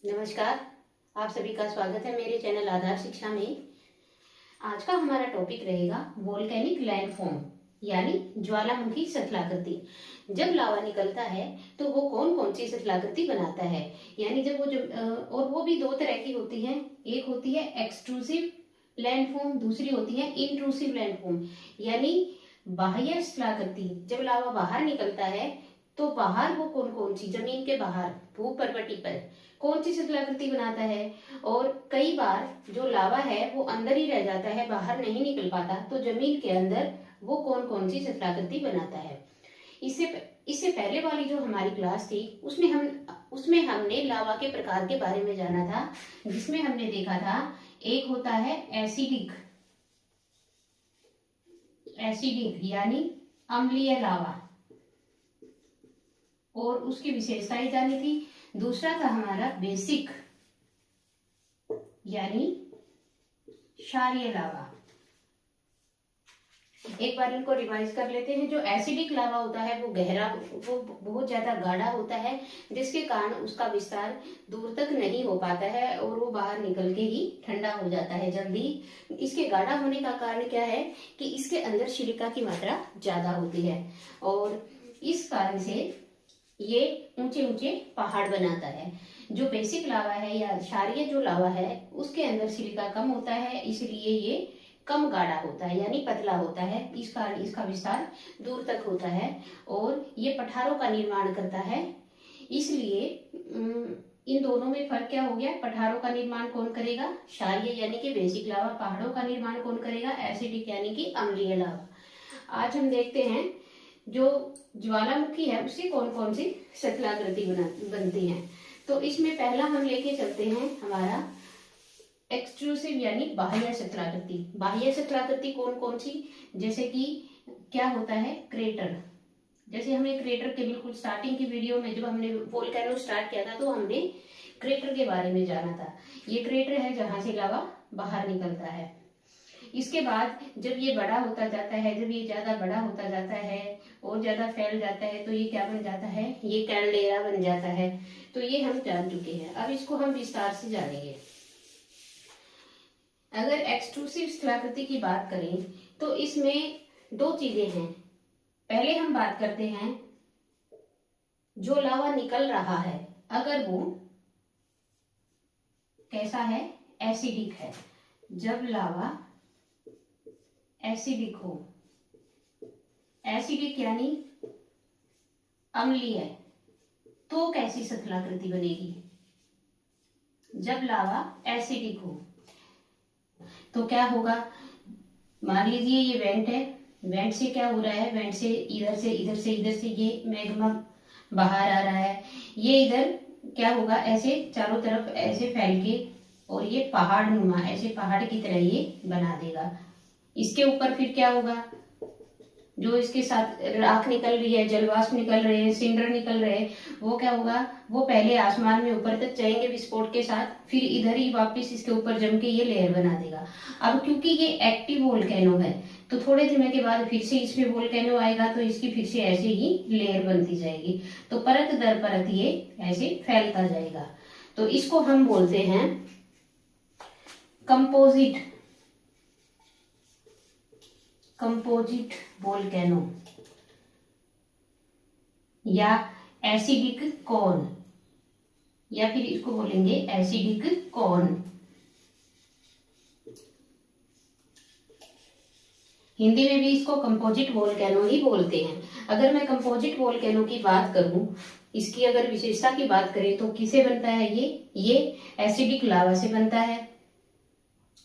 नमस्कार। आप सभी का स्वागत है मेरे चैनल आधार शिक्षा में। आज का हमारा टॉपिक रहेगा वोल्केनिक लैंडफॉर्म यानी ज्वालामुखी शिथिलाकृति। जब लावा निकलता है तो वो कौन कौन सी शिथिलाकृति बनाता है, यानी जब और वो भी दो तरह की होती है। एक होती है एक्सट्रूसिव लैंडफॉर्म, दूसरी होती है इंट्रूसिव लैंडफॉर्म यानी बाह्य शिथिलाकृति। जब लावा बाहर निकलता है तो बाहर वो कौन कौन सी, जमीन के बाहर भूपर्वती पर कौन सी शिथिलाकृति बनाता है। और कई बार जो लावा है वो अंदर ही रह जाता है, बाहर नहीं निकल पाता, तो जमीन के अंदर वो कौन कौन सी शिथिलाकृति बनाता है। इससे इससे पहले वाली जो हमारी क्लास थी उसमें हमने लावा के प्रकार के बारे में जाना था, जिसमें हमने देखा था एक होता है एसिडिक यानी अम्लीय लावा, और उसकी विशेषताएं जानी थी। दूसरा था हमारा बेसिक यानी क्षारीय लावा। एक बार इनको रिवाइज कर लेते हैं। जो एसिडिक लावा होता है वो गहरा, वो बहुत ज्यादा गाढ़ा होता है, जिसके कारण उसका विस्तार दूर तक नहीं हो पाता है और वो बाहर निकल के ही ठंडा हो जाता है जल्दी। इसके गाढ़ा होने का कारण क्या है कि इसके अंदर सिलिका की मात्रा ज्यादा होती है, और इस कारण से ये ऊंचे ऊंचे पहाड़ बनाता है। जो बेसिक लावा है या क्षारीय जो लावा है उसके अंदर सिलिका कम होता है, इसलिए ये कम गाढ़ा होता है यानी पतला होता है। इस कारण इसका विस्तार दूर तक होता है और ये पठारों का निर्माण करता है। इसलिए इन दोनों में फर्क क्या हो गया, पठारों का निर्माण कौन करेगा, क्षारीय यानी कि बेसिक लावा। पहाड़ों का निर्माण कौन करेगा, एसिडिक यानी कि अम्लीय लावा। आज हम देखते हैं जो ज्वालामुखी है उससे कौन कौन सी शिथिलाकृति बनती है। तो इसमें पहला हम लेके चलते हैं हमारा एक्सट्रूसिव यानी बाह्य शिथिलाकृति। बाह्य शिथिलाकृति कौन कौन सी, जैसे कि क्या होता है क्रेटर। जैसे हमने क्रेटर के बिल्कुल स्टार्टिंग की वीडियो में जब हमने वोल्केनो स्टार्ट किया था तो हमने क्रेटर के बारे में जाना था। ये क्रेटर है जहां से लावा बाहर निकलता है। इसके बाद जब ये बड़ा होता जाता है, जब ये ज्यादा बड़ा होता जाता है और ज्यादा फैल जाता है तो ये क्या बन जाता है, ये कैल्डेरा बन जाता है। तो ये हम जान चुके हैं, अब इसको हम विस्तार से जानेंगे। अगर एक्सट्रूसिव शिथिलाकृति की बात करें तो इसमें दो चीजें हैं। पहले हम बात करते हैं जो लावा निकल रहा है अगर वो कैसा है, एसिडिक है। जब लावा एसिडिक हो, एसिडिक यानी अम्लीय, तो कैसी शिथिलाकृति बनेगी। जब लावा एसिडिक हो तो क्या होगा, मान लीजिए ये वेंट है, वेंट से क्या हो रहा है, वेंट से इधर से इधर से इधर से ये मैग्मा बाहर आ रहा है। ये इधर क्या होगा, ऐसे चारों तरफ ऐसे फैल के और ये पहाड़ नुमा ऐसे पहाड़ की तरह ये बना देगा। इसके ऊपर फिर क्या होगा, जो इसके साथ राख निकल रही है, जलवाष्प निकल रहे हैं, सिंडर निकल रहे हैं, वो क्या होगा, वो पहले आसमान में ऊपर तक जाएंगे विस्फोट के साथ, फिर इधर ही वापस इसके ऊपर जम के ये लेयर बना देगा। अब क्योंकि ये एक्टिव वोल्केनो है तो थोड़े समय के बाद फिर से इसमें वोल्केनो आएगा तो इसकी फिर से ऐसे ही लेयर बनती जाएगी। तो परत दर परत ये ऐसे फैलता जाएगा। तो इसको हम बोलते हैं कंपोजिट वोल्केनो या एसिडिक कॉन, या फिर इसको बोलेंगे एसिडिक कॉन। हिंदी में भी इसको कंपोजिट वोल्केनो ही बोलते हैं। अगर मैं कंपोजिट वोल्केनो की बात करूं, इसकी अगर विशेषता की बात करें तो किसे बनता है ये एसिडिक लावा से बनता है।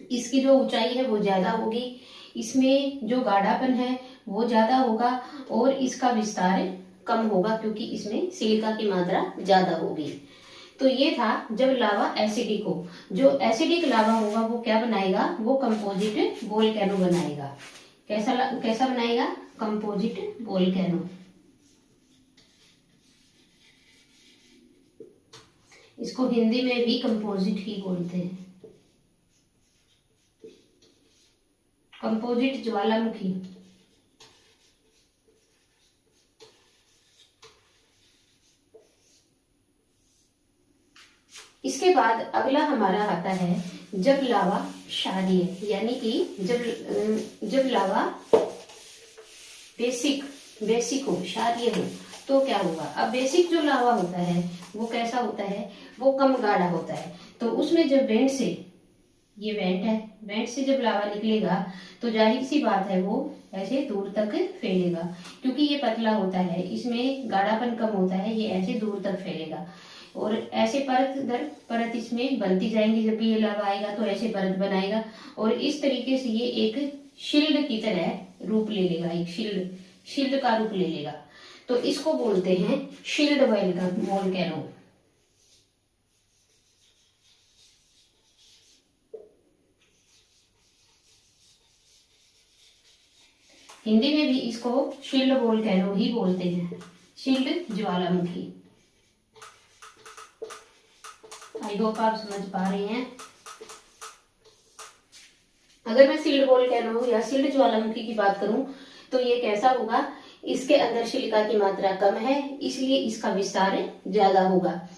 इसकी जो ऊंचाई है वो ज्यादा होगी, इसमें जो गाढ़ापन है वो ज्यादा होगा और इसका विस्तार कम होगा क्योंकि इसमें सिलिका की मात्रा ज्यादा होगी। तो ये था जब लावा एसिडिक हो। जो एसिडिक लावा होगा वो क्या बनाएगा, वो कंपोजिट वोल्केनो बनाएगा। कैसा बनाएगा, कंपोजिट वोल्केनो। इसको हिंदी में भी कंपोजिट ही बोलते हैं, कंपोजिट ज्वालामुखी। इसके बाद अगला हमारा आता है जब लावा क्षारीय, यानी कि जब लावा बेसिक हो, क्षारीय हो, तो क्या होगा। अब बेसिक जो लावा होता है वो कैसा होता है, वो कम गाढ़ा होता है। तो उसमें जब वेंट से, ये वेंट है, वेंट से जब लावा निकलेगा तो जाहिर सी बात है वो ऐसे दूर तक फैलेगा, क्योंकि ये पतला होता है, इसमें गाढ़ापन कम होता है, ये ऐसे दूर तक फैलेगा और ऐसे परत दर परत इसमें बनती जाएंगी। जब भी ये लावा आएगा तो ऐसे परत बनाएगा और इस तरीके से ये एक शील्ड की तरह रूप ले लेगा, एक शील्ड का रूप ले लेगा। तो इसको बोलते हैं शील्ड वोल्केनो। हिंदी में भी इसको शील्ड वोल्केनो ही बोलते हैं, शील्ड ज्वालामुखी। आई होप आप समझ पा रहे हैं। अगर मैं शील्ड वोल्केनो या शील्ड ज्वालामुखी की बात करूं तो ये कैसा होगा, इसके अंदर सिलिका की मात्रा कम है, इसलिए इसका विस्तार ज्यादा होगा,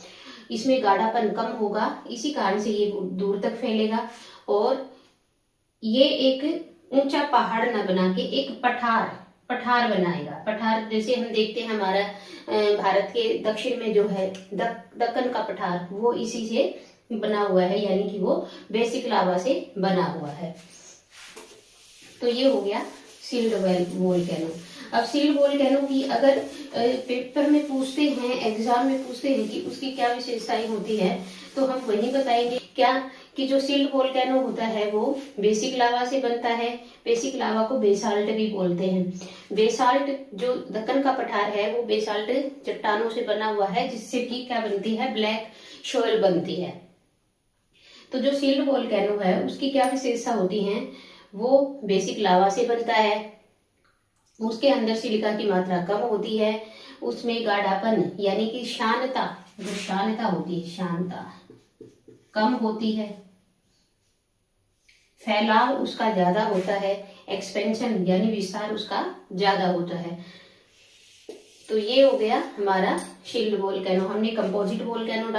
इसमें गाढ़ापन कम होगा, इसी कारण से ये दूर तक फैलेगा और ये एक ऊंचा पहाड़ न बना के एक पठार बनाएगा। पठार जैसे हम देखते हैं हमारा भारत के दक्षिण में जो है दक्कन का पठार, वो इसी से बना हुआ है, यानी कि वो बेसिक लावा से बना हुआ है। तो ये हो गया शील्ड वोल्केनो। अब शील्ड वोल्केनो की अगर पेपर में पूछते हैं, एग्जाम में पूछते हैं कि उसकी क्या विशेषताएं होती है, तो हम वही बताएंगे क्या कि जो शील्ड वोल्केनो होता है वो बेसिक लावा से बनता है। बेसिक लावा को बेसाल्ट भी बोलते हैं। बेसाल्ट जो दक्कन का पठार है वो बेसाल्ट चट्टानों से बना हुआ है, जिससे कि क्या बनती है, ब्लैक सोयल बनती है। तो जो शील्ड वोल्केनो है उसकी क्या विशेषता होती है, वो बेसिक लावा से बनता है, उसके अंदर सिलिका की मात्रा कम होती है, उसमें गाढ़ापन यानी कि शानता, जो शानता होती है, शानता कम होती है, फैलाव उसका ज्यादा होता है, एक्सपेंशन यानी विस्तार उसका ज्यादा होता है। तो ये हो गया हमारा शील्ड वोल्केनो। हमने कंपोजिट वोल्केनो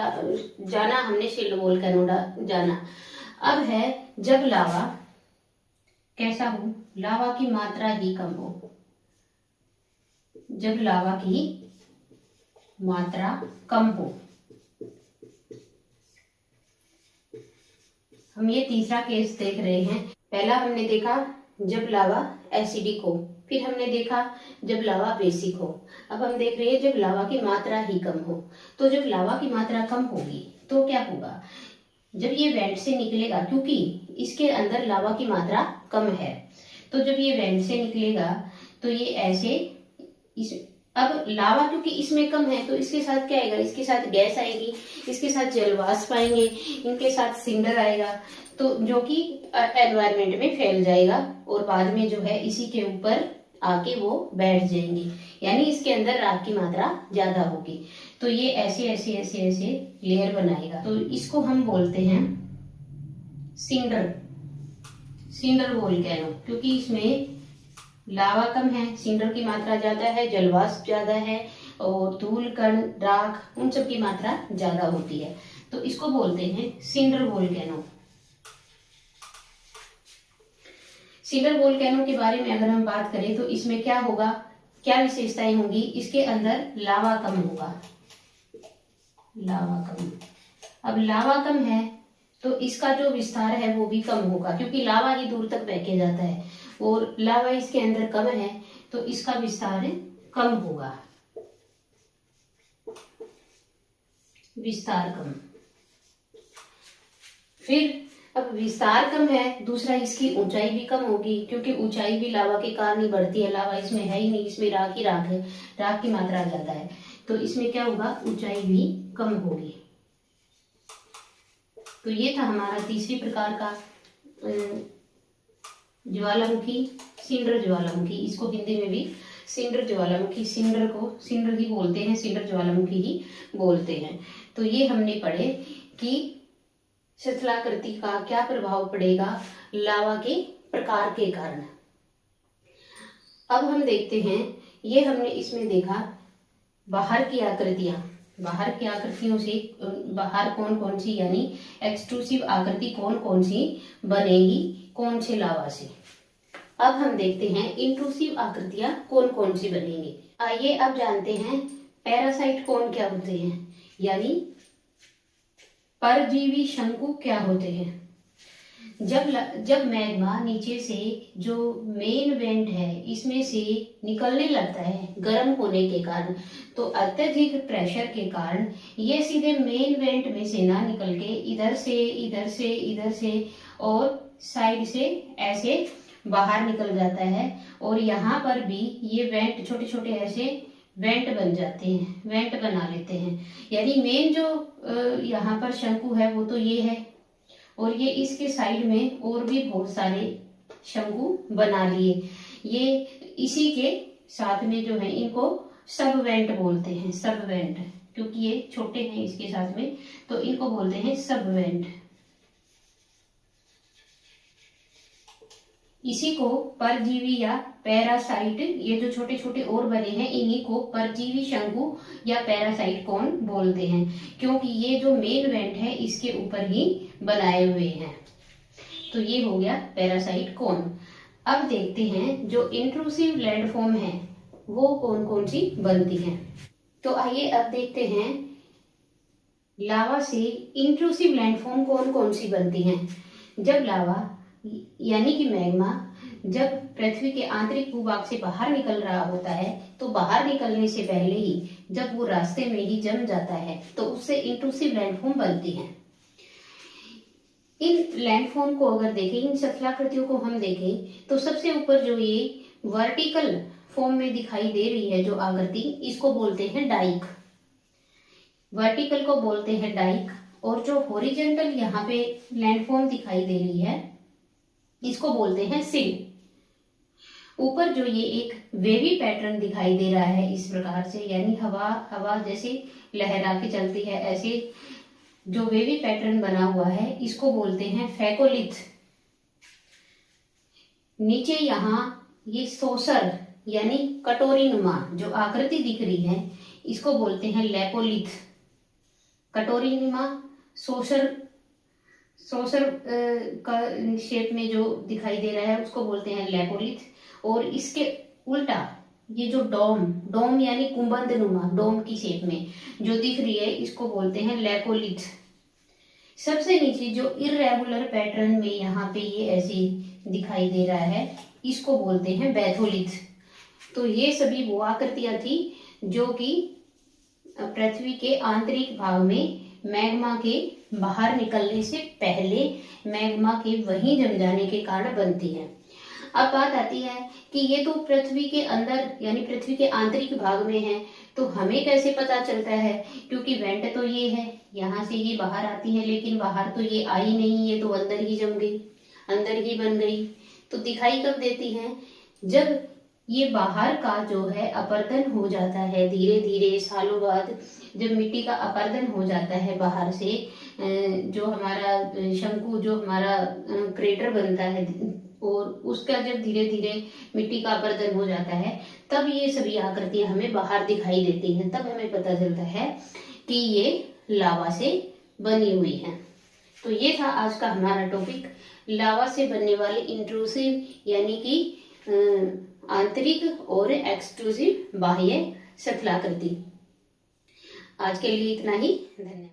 जाना, हमने शील्ड वोल्केनो जाना। अब है जब लावा कैसा हो, लावा की मात्रा ही कम हो, जब लावा की मात्रा कम हो। हम ये तीसरा केस देख रहे हैं। पहला हमने देखा जब लावा एसिडिक हो, फिर हमने देखा जब लावा बेसिक हो, अब हम देख रहे हैं जब लावा की मात्रा ही कम हो। तो जब लावा की मात्रा कम होगी तो क्या होगा, जब ये वेंट से निकलेगा, क्योंकि इसके अंदर लावा की मात्रा कम है, तो जब ये वेंट से निकलेगा तो ये ऐसे अब लावा क्योंकि इसमें कम है तो इसके साथ क्या आएगा, इसके साथ गैस आएगी, इसके साथ जलवाष्प आएंगे, इनके साथ सिंडर आएगा, तो जो कि एनवायरमेंट में फैल जाएगा और बाद में जो है इसी के ऊपर आके वो बैठ जाएंगे, यानी इसके अंदर राख की मात्रा ज्यादा होगी। तो ये ऐसे ऐसे ऐसे ऐसे लेयर बनाएगा। तो इसको हम बोलते हैं सिंडर वोल्केनो, क्योंकि इसमें लावा कम है, सिंडर की मात्रा ज्यादा है, जलवाष्प ज्यादा है और धूल कण राख उन सब की मात्रा ज्यादा होती है। तो इसको बोलते हैं सिंडर वोल्केनो। सिंडर वोल्केनो के बारे में अगर हम बात करें तो इसमें क्या होगा, क्या विशेषताएं होंगी, इसके अंदर लावा कम होगा, लावा कम। अब लावा कम है तो इसका जो विस्तार है वो भी कम होगा, क्योंकि लावा ही दूर तक बह के जाता है और लावा इसके अंदर कम है तो इसका विस्तार कम होगा, विस्तार कम। फिर अब विस्तार कम है, दूसरा इसकी ऊंचाई भी कम होगी, क्योंकि ऊंचाई भी लावा के कारण ही बढ़ती है। लावा इसमें है ही नहीं, इसमें राख ही राख है, राख की मात्रा ज्यादा है, तो इसमें क्या होगा, ऊंचाई भी कम होगी। तो ये था हमारा तीसरी प्रकार का ज्वालामुखी, सिंडर ज्वालामुखी। इसको हिंदी में भी सिंडर ज्वालामुखी, सिंडर को सिंडर ही बोलते हैं, सिंडर ज्वालामुखी ही बोलते हैं। तो ये हमने पढ़े कि शिथिलाकृति का क्या प्रभाव पड़ेगा लावा के प्रकार के कारण। अब हम देखते हैं, ये हमने इसमें देखा बाहर की आकृतियां, बाहर की आकृतियों से बाहर कौन कौन सी यानी एक्सट्रूसिव आकृति कौन कौन सी बनेगी, कौन से लावा से। अब हम देखते हैं इंट्रूसिव आकृतियां कौन कौन सी बनेंगी। आइए अब जानते हैं पैरासाइट कौन क्या होते हैं, यानी परजीवी शंकु क्या होते हैं। जब मैग्मा नीचे से जो मेन वेंट है इसमें से निकलने लगता है गर्म होने के कारण, तो अत्यधिक प्रेशर के कारण ये सीधे मेन वेंट में से ना निकल के इधर से इधर से इधर से और साइड से ऐसे बाहर निकल जाता है, और यहाँ पर भी ये वेंट छोटे छोटे ऐसे वेंट बन जाते हैं, वेंट बना लेते हैं। यानी मेन जो यहाँ पर शंकु है वो तो ये है, और ये इसके साइड में और भी बहुत सारे शंकु बना लिए। ये इसी के साथ में जो है इनको सब वेंट बोलते हैं, सब वेंट, क्योंकि ये छोटे हैं इसके साथ में तो इनको बोलते हैं सब वेंट। इसी को परजीवी या पैरासाइट, ये जो छोटे छोटे और बने हैं इन्हीं को परजीवी शंकु या पैरासाइट कौन बोलते हैं, क्योंकि ये जो मेन वेंट है इसके ऊपर ही बनाए हुए हैं। तो ये हो गया पैरासाइट कौन। अब देखते हैं जो इंट्रूसिव लैंडफॉर्म है वो कौन कौन सी बनती हैं। तो आइए अब देखते हैं लावा से इंट्रूसिव लैंडफॉर्म कौन कौन सी बनती हैं। जब लावा यानी कि मैग्मा जब पृथ्वी के आंतरिक भूभाग से बाहर निकल रहा होता है तो बाहर निकलने से पहले ही जब वो रास्ते में ही जम जाता है तो उससे इंट्रूसिव लैंडफॉर्म बनती हैं। इन लैंडफॉर्म को अगर देखें, इन शथलाकृतियों को हम देखें तो सबसे ऊपर जो ये वर्टिकल फॉर्म में दिखाई दे रही है जो आकृति, इसको बोलते हैं डाइक। वर्टिकल को बोलते हैं डाइक, और जो हॉरिजॉन्टल यहाँ पे लैंडफॉर्म दिखाई दे रही है इसको बोलते हैं सिल। ऊपर जो ये एक वेवी पैटर्न दिखाई दे रहा है इस प्रकार से, यानी हवा जैसे लहरा के चलती है, ऐसे जो वेवी पैटर्न बना हुआ है इसको बोलते हैं फैकोलिथ। नीचे यहाँ ये सोसर यानी कटोरी नुमा जो आकृति दिख रही है इसको बोलते हैं लेपोलिथ। कटोरी नुमा सोसर का शेप में जो दिखाई दे रहा है उसको बोलते हैं लेपोलिथ। और इसके उल्टा ये जो डोम यानी कुंभद नुमा डोम की शेप में जो दिख रही है इसको बोलते हैं लेपोलिथ। सबसे नीचे जो इरेगुलर पैटर्न में यहाँ पे ये ऐसे दिखाई दे रहा है इसको बोलते हैं बैथोलिथ। तो ये सभी वो आकृतियां थी जो कि पृथ्वी के आंतरिक भाग में मैग्मा के बाहर निकलने से पहले मैग्मा के वहीं जम जाने के कारण बनती है। अब बात आती है कि ये तो पृथ्वी के अंदर यानी पृथ्वी के आंतरिक भाग में है, तो हमें कैसे पता चलता है, क्योंकि वेंट तो ये है, यहाँ से ये बाहर आती है लेकिन बाहर तो ये आई नहीं, ये तो अंदर ही जम गई, अंदर ही बन गई। तो दिखाई कब देती है, जब ये बाहर का जो है अपर्दन हो जाता है, धीरे धीरे सालों बाद जब मिट्टी का अपर्दन हो जाता है बाहर से, जो हमारा शंकु जो हमारा क्रेटर बनता है और उसका जब धीरे धीरे मिट्टी का अपर्दन हो जाता है तब ये सभी आकृतियां हमें बाहर दिखाई देती हैं। तब हमें पता चलता है कि ये लावा से बनी हुई है। तो ये था आज का हमारा टॉपिक, लावा से बनने वाले इंट्रूसिव यानी कि आंतरिक और एक्सट्रूसिव बाह्य शथलाकृति। आज के लिए इतना ही, धन्यवाद।